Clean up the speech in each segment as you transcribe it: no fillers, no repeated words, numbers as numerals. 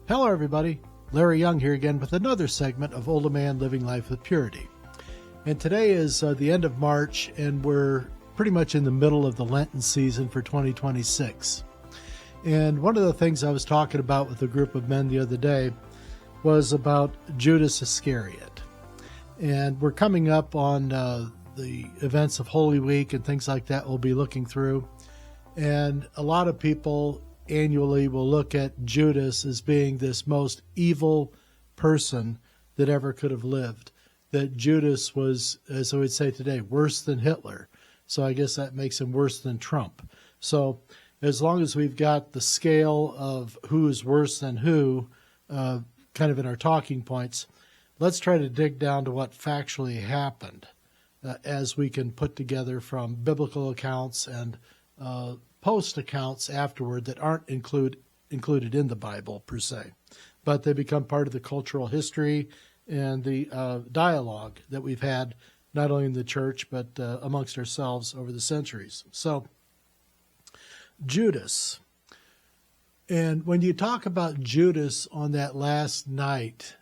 Hello everybody, Larry Young here again with another segment of OLaMan Living Life with Purity. And today is the end of March, and we're pretty much in the middle of the Lenten season for 2026. And one of the things I was talking about with a group of men the other day was about Judas Iscariot. And we're coming up on the events of Holy Week and things like that we'll be looking through. And a lot of people annually will look at Judas as being this most evil person that ever could have lived. That Judas was, as I would say today, worse than Hitler. So I guess that makes him worse than Trump. So as long as we've got the scale of who is worse than who kind of in our talking points, let's try to dig down to what factually happened as we can put together from biblical accounts and post accounts afterward that aren't included in the Bible per se, but they become part of the cultural history and the dialogue that we've had not only in the church but amongst ourselves over the centuries. So Judas, and when you talk about Judas on that last night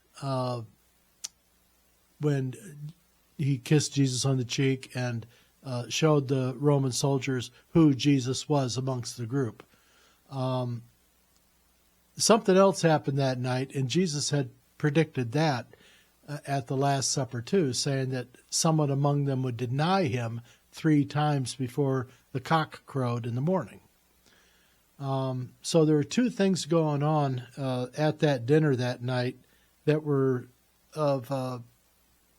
when he kissed Jesus on the cheek and showed the Roman soldiers who Jesus was amongst the group. Something else happened that night, and Jesus had predicted that at the Last Supper too, saying that someone among them would deny him 3 times before the cock crowed in the morning. So there were 2 things going on at that dinner that night that were of a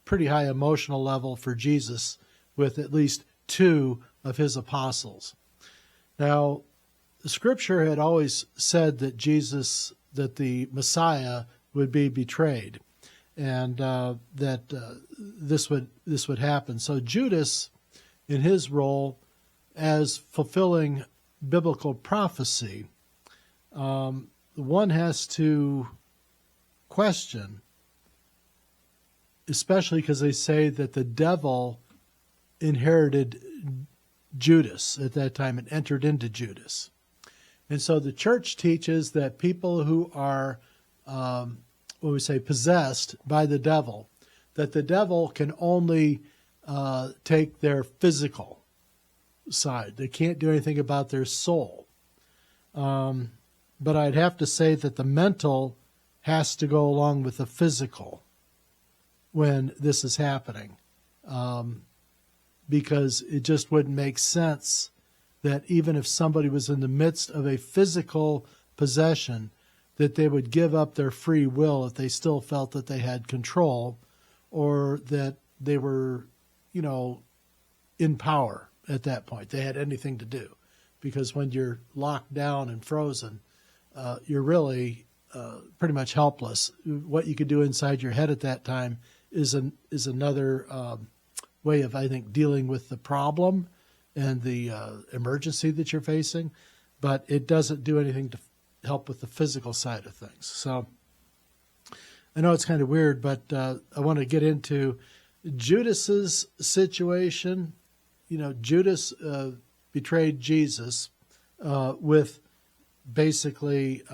pretty high emotional level for Jesus, with at least 2 of his apostles. Now, the scripture had always said that that the Messiah would be betrayed, and that this would happen. So Judas, in his role as fulfilling biblical prophecy, one has to question, especially because they say that the devil inherited Judas at that time and entered into Judas. And so the church teaches that people who are, possessed by the devil, that the devil can only take their physical side. They can't do anything about their soul. But I'd have to say that the mental has to go along with the physical when this is happening. Because it just wouldn't make sense that even if somebody was in the midst of a physical possession, that they would give up their free will if they still felt that they had control, or that they were, in power at that point. They had anything to do. Because when you're locked down and frozen, you're really pretty much helpless. What you could do inside your head at that time is another way of, I think, dealing with the problem and the emergency that you're facing, but it doesn't do anything to help with the physical side of things. So I know it's kind of weird, but I want to get into Judas's situation. Judas betrayed Jesus with basically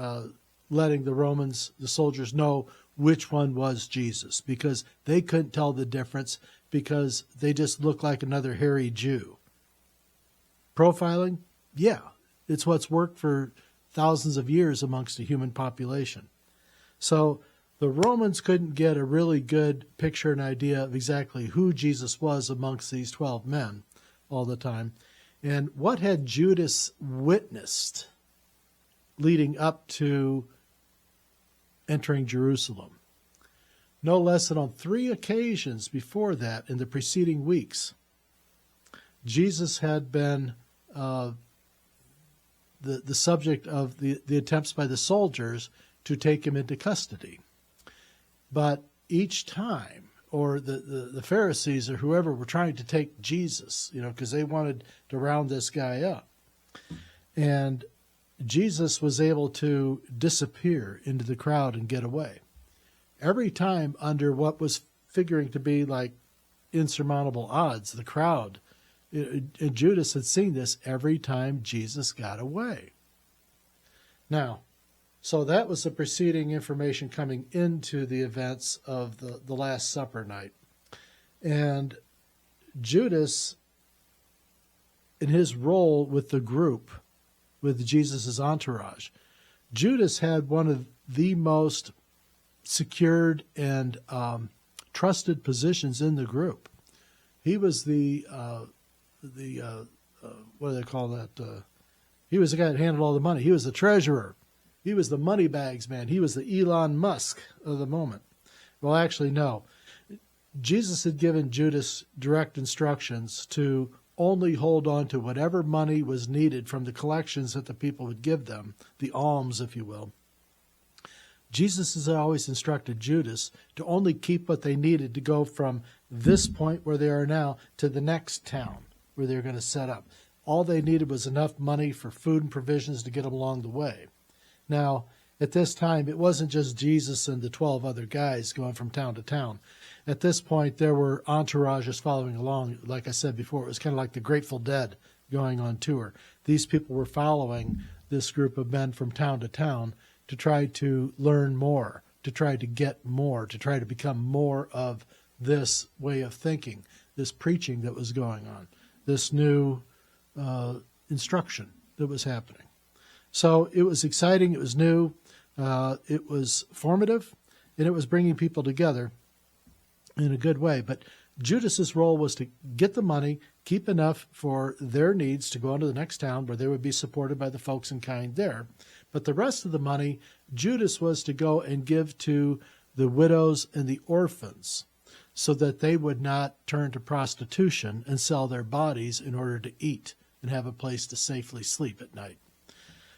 letting the soldiers know which one was Jesus, because they couldn't tell the difference, because they just look like another hairy Jew. Profiling? Yeah, it's what's worked for thousands of years amongst the human population. So the Romans couldn't get a really good picture and idea of exactly who Jesus was amongst these 12 men all the time. And what had Judas witnessed leading up to entering Jerusalem? No less than on 3 occasions before that in the preceding weeks, Jesus had been the subject of the attempts by the soldiers to take him into custody. But each time, or the Pharisees or whoever were trying to take Jesus, because they wanted to round this guy up. And Jesus was able to disappear into the crowd and get away. Every time under what was figuring to be like insurmountable odds, the crowd, and Judas had seen this every time Jesus got away. Now, So that was the preceding information coming into the events of the Last Supper night. And Judas, in his role with the group, with Jesus' entourage, Judas had one of the most secured and trusted positions in the group. He was the what do they call that? He was the guy that handled all the money. He was the treasurer. He was the money bags man. He was the Elon Musk of the moment. Well, actually, no. Jesus had given Judas direct instructions to only hold on to whatever money was needed from the collections that the people would give them, the alms, if you will. Jesus has always instructed Judas to only keep what they needed to go from this point where they are now to the next town where they're going to set up. All they needed was enough money for food and provisions to get them along the way. Now, at this time, it wasn't just Jesus and the 12 other guys going from town to town. At this point, there were entourages following along. Like I said before, it was kind of like the Grateful Dead going on tour. These people were following this group of men from town to town to try to learn more, to try to get more, to try to become more of this way of thinking, this preaching that was going on, this new instruction that was happening. So it was exciting, it was new, it was formative, and it was bringing people together in a good way. But Judas's role was to get the money, keep enough for their needs to go on to the next town where they would be supported by the folks in kind there. But the rest of the money, Judas was to go and give to the widows and the orphans so that they would not turn to prostitution and sell their bodies in order to eat and have a place to safely sleep at night.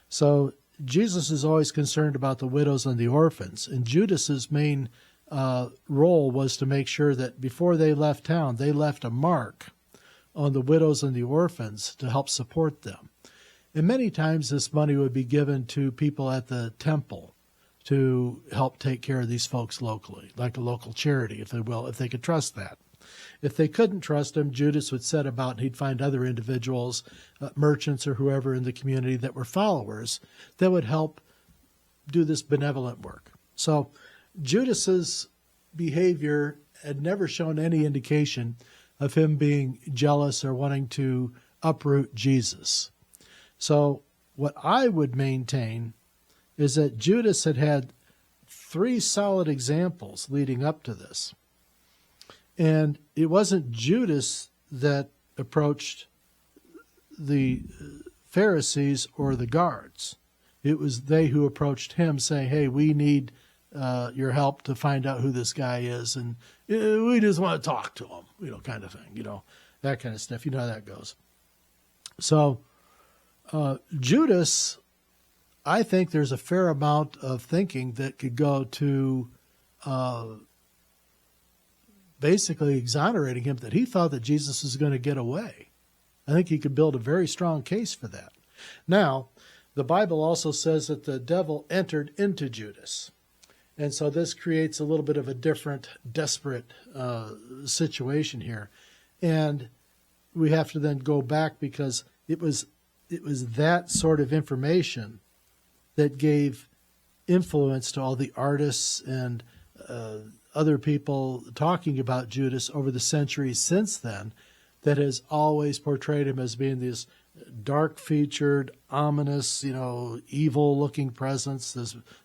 So Jesus is always concerned about the widows and the orphans, and Judas's main role was to make sure that before they left town, they left a mark on the widows and the orphans to help support them. And many times this money would be given to people at the temple to help take care of these folks locally, like a local charity, if they will, if they could trust that. If they couldn't trust him, Judas would set about and he'd find other individuals, merchants or whoever in the community that were followers that would help do this benevolent work. So Judas's behavior had never shown any indication of him being jealous or wanting to uproot Jesus. So what I would maintain is that Judas had 3 solid examples leading up to this. And it wasn't Judas that approached the Pharisees or the guards. It was they who approached him saying, hey, we need your help to find out who this guy is. And we just want to talk to him, kind of thing, that kind of stuff. You know how that goes. So Judas, I think there's a fair amount of thinking that could go to basically exonerating him, that he thought that Jesus was going to get away. I think he could build a very strong case for that. Now, the Bible also says that the devil entered into Judas. And so this creates a little bit of a different, desperate situation here. And we have to then go back because it was that sort of information that gave influence to all the artists and other people talking about Judas over the centuries since then that has always portrayed him as being this dark-featured, ominous, evil-looking presence,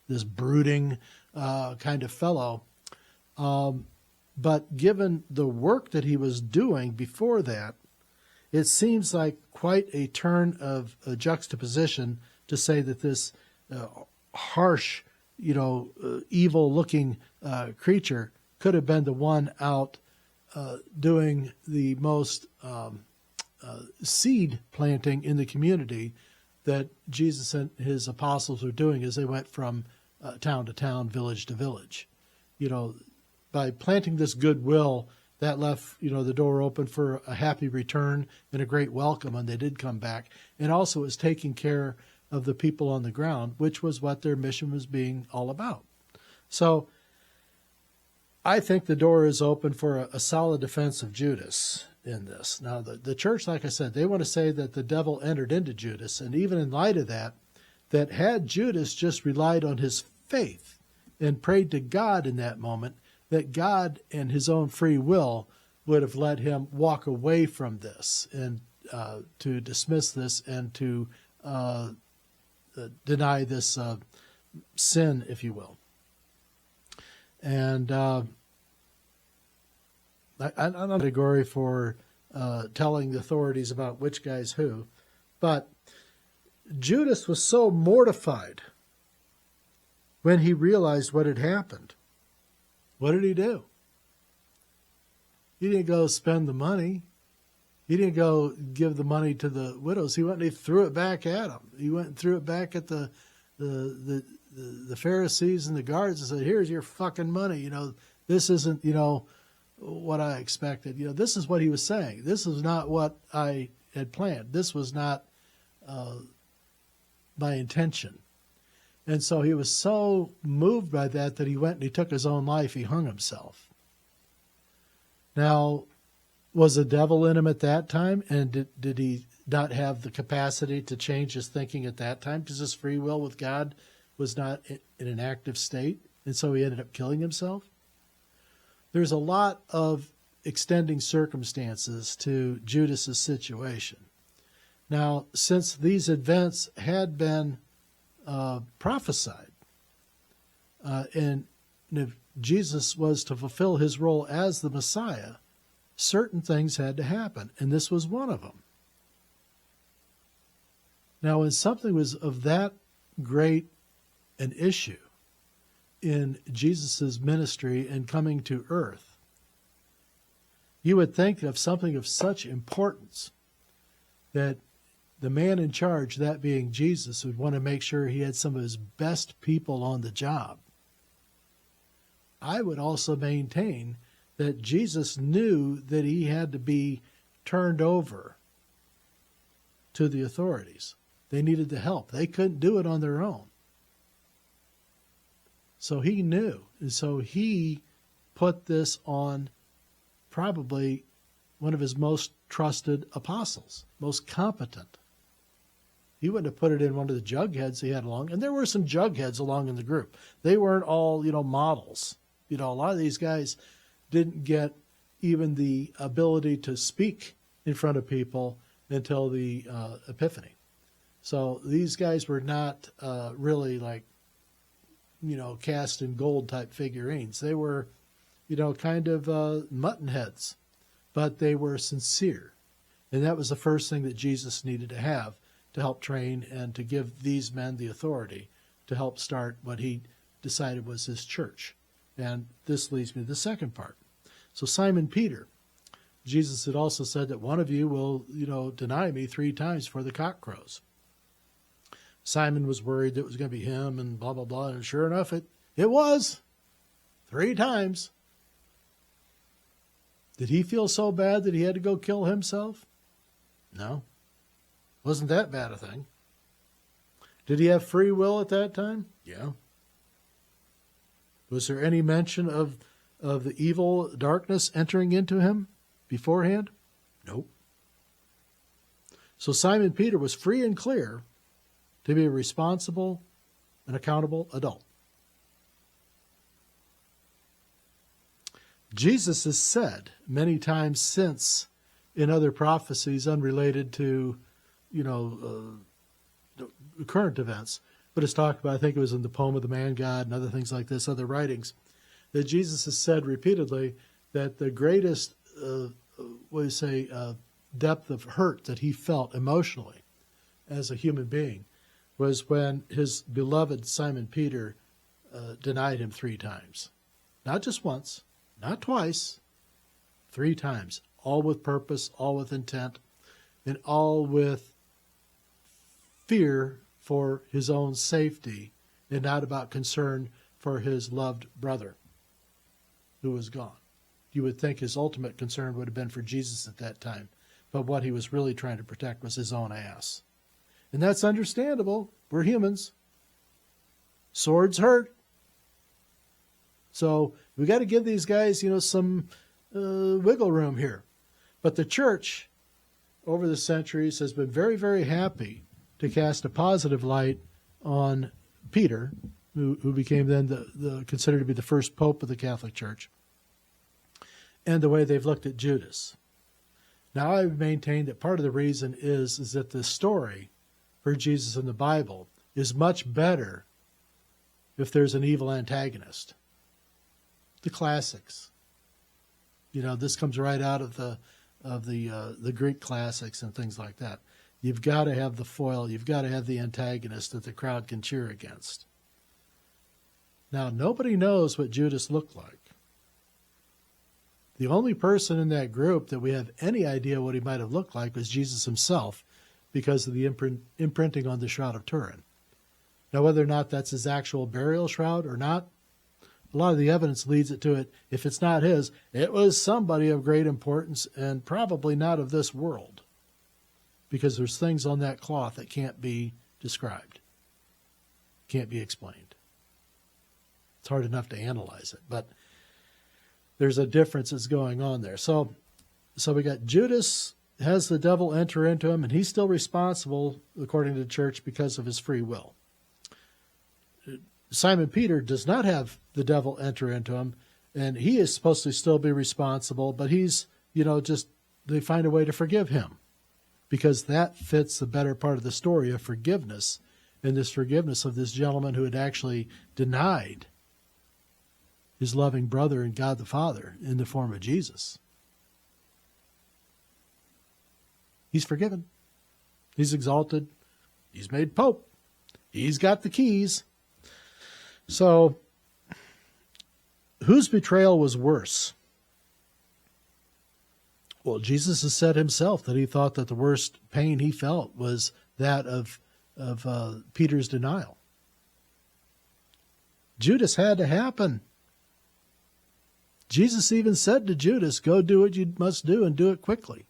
this brooding kind of fellow. But given the work that he was doing before that, it seems like quite a turn of a juxtaposition to say that this harsh, evil-looking creature could have been the one out doing the most seed planting in the community that Jesus and his apostles were doing as they went from town to town, village to village. By planting this goodwill, that left, the door open for a happy return and a great welcome when they did come back. And also was taking care of the people on the ground, which was what their mission was being all about. So I think the door is open for a solid defense of Judas in this. Now, the church, like I said, they want to say that the devil entered into Judas. And even in light of that, that had Judas just relied on his faith and prayed to God in that moment, that God and his own free will would have let him walk away from this and to dismiss this and to deny this sin, if you will. And I'm not a category for telling the authorities about which guy's who, but Judas was so mortified when he realized what had happened. What did he do? He didn't go spend the money. He didn't go give the money to the widows. He went and he threw it back at them. He went and threw it back at the Pharisees and the guards and said, "Here's your fucking money. This isn't, what I expected. This is what he was saying. This is not what I had planned. This was not my intention." And so he was so moved by that he went and he took his own life. He hung himself. Now, was the devil in him at that time? And did he not have the capacity to change his thinking at that time? Because his free will with God was not in an active state. And so he ended up killing himself. There's a lot of extending circumstances to Judas's situation. Now, since these events had been prophesied, and if Jesus was to fulfill his role as the Messiah, certain things had to happen, and this was one of them. Now, when something was of that great an issue in Jesus' ministry and coming to earth, you would think of something of such importance that the man in charge, that being Jesus, would want to make sure he had some of his best people on the job. I would also maintain that Jesus knew that he had to be turned over to the authorities. They needed the help. They couldn't do it on their own. So he knew. And so he put this on probably one of his most trusted apostles, most competent. He wouldn't have put it in one of the jugheads he had along. And there were some jugheads along in the group. They weren't all, models. A lot of these guys didn't get even the ability to speak in front of people until the Epiphany. So these guys were not really like, cast in gold type figurines. They were, kind of mutton heads, but they were sincere. And that was the first thing that Jesus needed to have to help train and to give these men the authority to help start what he decided was his church. And this leads me to the second part. So Simon Peter, Jesus had also said that one of you will, deny me 3 times before the cock crows. Simon was worried that it was going to be him and blah, blah, blah. And sure enough, it was 3 times. Did he feel so bad that he had to go kill himself? No. Wasn't that bad a thing. Did he have free will at that time? Yeah. Was there any mention of the evil darkness entering into him beforehand? Nope. So Simon Peter was free and clear to be a responsible and accountable adult. Jesus has said many times since in other prophecies unrelated to, current events, but it's talked about, I think it was in the poem of the man God and other things like this, other writings, that Jesus has said repeatedly that the greatest, depth of hurt that he felt emotionally as a human being was when his beloved Simon Peter denied him 3 times. Not just once, not twice, 3 times, all with purpose, all with intent, and all with fear for his own safety and not about concern for his loved brother who was gone. You would think his ultimate concern would have been for Jesus at that time, but what he was really trying to protect was his own ass. And that's understandable. We're humans. Swords hurt. So we got to give these guys, some wiggle room here. But the church, over the centuries, has been very, very happy to cast a positive light on Peter, who became then considered to be the first pope of the Catholic Church, and the way they've looked at Judas. Now, I maintain that part of the reason is that the story for Jesus in the Bible is much better if there's an evil antagonist. The classics. This comes right out of the Greek classics and things like that. You've got to have the foil. You've got to have the antagonist that the crowd can cheer against. Now, nobody knows what Judas looked like. The only person in that group that we have any idea what he might have looked like was Jesus himself, because of the imprinting on the Shroud of Turin. Now, whether or not that's his actual burial shroud or not, a lot of the evidence leads it to it. If it's not his, it was somebody of great importance and probably not of this world, because there's things on that cloth that can't be described, can't be explained. It's hard enough to analyze it, but there's a difference that's going on there. So we got Judas has the devil enter into him, and he's still responsible, according to the church, because of his free will. Simon Peter does not have the devil enter into him, and he is supposed to still be responsible, but he's, they find a way to forgive him, because that fits the better part of the story of forgiveness, and this forgiveness of this gentleman who had actually denied his loving brother and God the Father in the form of Jesus. He's forgiven. He's exalted. He's made pope. He's got the keys. So, whose betrayal was worse? Well, Jesus has said himself that he thought that the worst pain he felt was that of Peter's denial. Judas had to happen. Jesus even said to Judas, go do what you must do and do it quickly.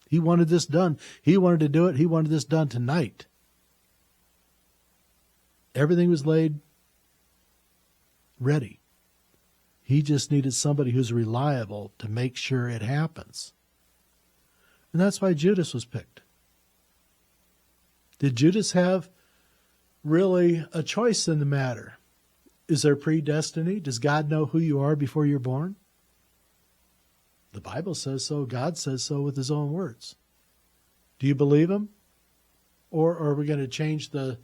He wanted this done. He wanted to do it. He wanted this done tonight. Everything was laid ready. He just needed somebody who's reliable to make sure it happens. And that's why Judas was picked. Did Judas have really a choice in the matter? Is there predestiny? Does God know who you are before you're born? The Bible says so. God says so with his own words. Do you believe him? Or are we going to change the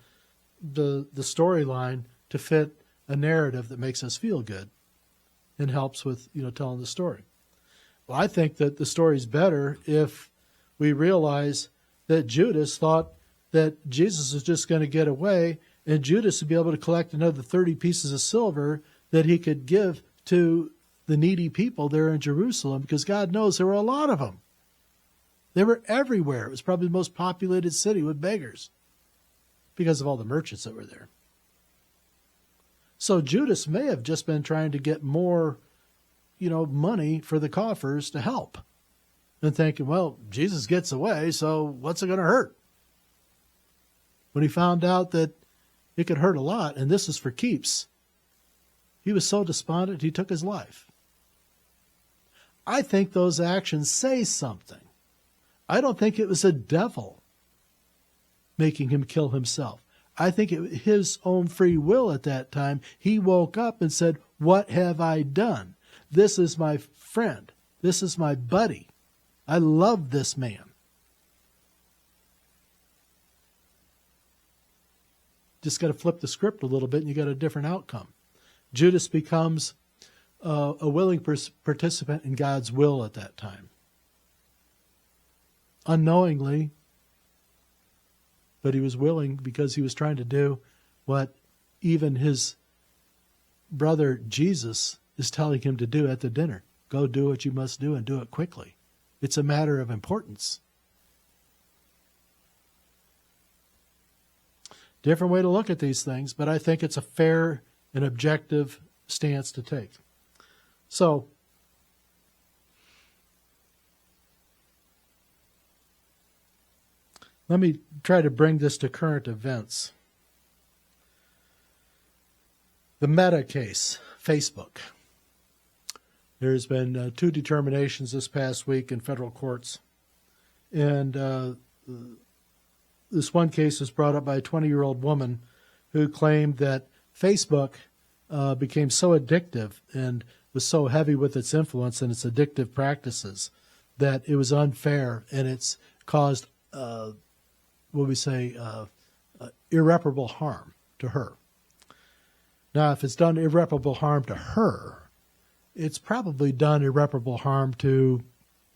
storyline to fit a narrative that makes us feel good and helps with, telling the story? Well, I think that the story's better if we realize that Judas thought that Jesus was just going to get away, and Judas would be able to collect another 30 pieces of silver that he could give to the needy people there in Jerusalem, because God knows there were a lot of them. They were everywhere. It was probably the most populated city with beggars because of all the merchants that were there. So Judas may have just been trying to get more, money for the coffers to help, and thinking, well, Jesus gets away, so what's it going to hurt? When he found out that it could hurt a lot, and this is for keeps, he was so despondent he took his life. I think those actions say something. I don't think it was a devil making him kill himself. I think it was his own free will at that time. He woke up and said, what have I done? This is my friend. This is my buddy. I love this man. Just got to flip the script a little bit and you got a different outcome. Judas becomes a willing participant in God's will at that time. Unknowingly, but he was willing because he was trying to do what even his brother Jesus is telling him to do at the dinner. Go do what you must do and do it quickly. It's a matter of importance. Different way to look at these things, but I think it's a fair and objective stance to take. So, let me try to bring this to current events. The Meta case, Facebook. There's been 2 determinations this past week in federal courts. And this one case was brought up by a 20-year-old woman who claimed that Facebook became so addictive and was so heavy with its influence and its addictive practices that it was unfair, and it's caused, irreparable harm to her. Now, if it's done irreparable harm to her, it's probably done irreparable harm to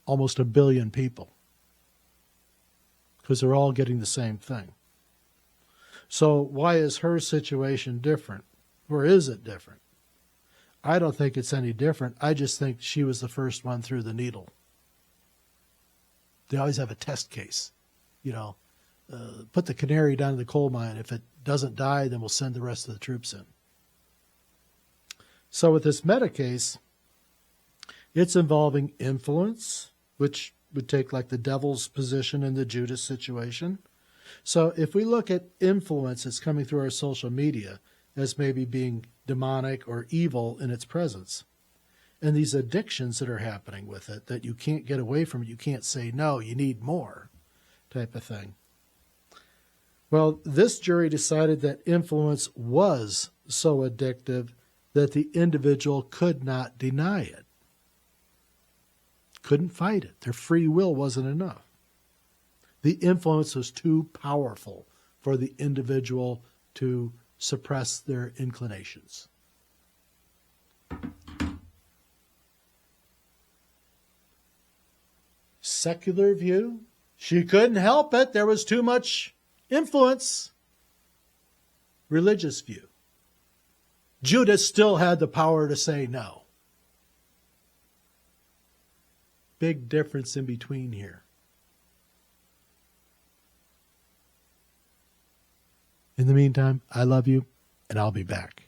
almost 1 billion people, because they're all getting the same thing. So why is her situation different? Or is it different? I don't think it's any different. I just think she was the first one through the needle. They always have a test case. Put the canary down in the coal mine. If it doesn't die, then we'll send the rest of the troops in. So with this meta case, it's involving influence, which would take like the devil's position in the Judas situation. So if we look at influence that's coming through our social media as maybe being demonic or evil in its presence, and these addictions that are happening with it, that you can't get away from it, you can't say no, you need more type of thing. Well, this jury decided that influence was so addictive that the individual could not deny it. Couldn't fight it. Their free will wasn't enough. The influence was too powerful for the individual to suppress their inclinations. Secular view, she couldn't help it. There was too much influence. Religious view, Judas still had the power to say no. Big difference in between here. In the meantime, I love you, and I'll be back.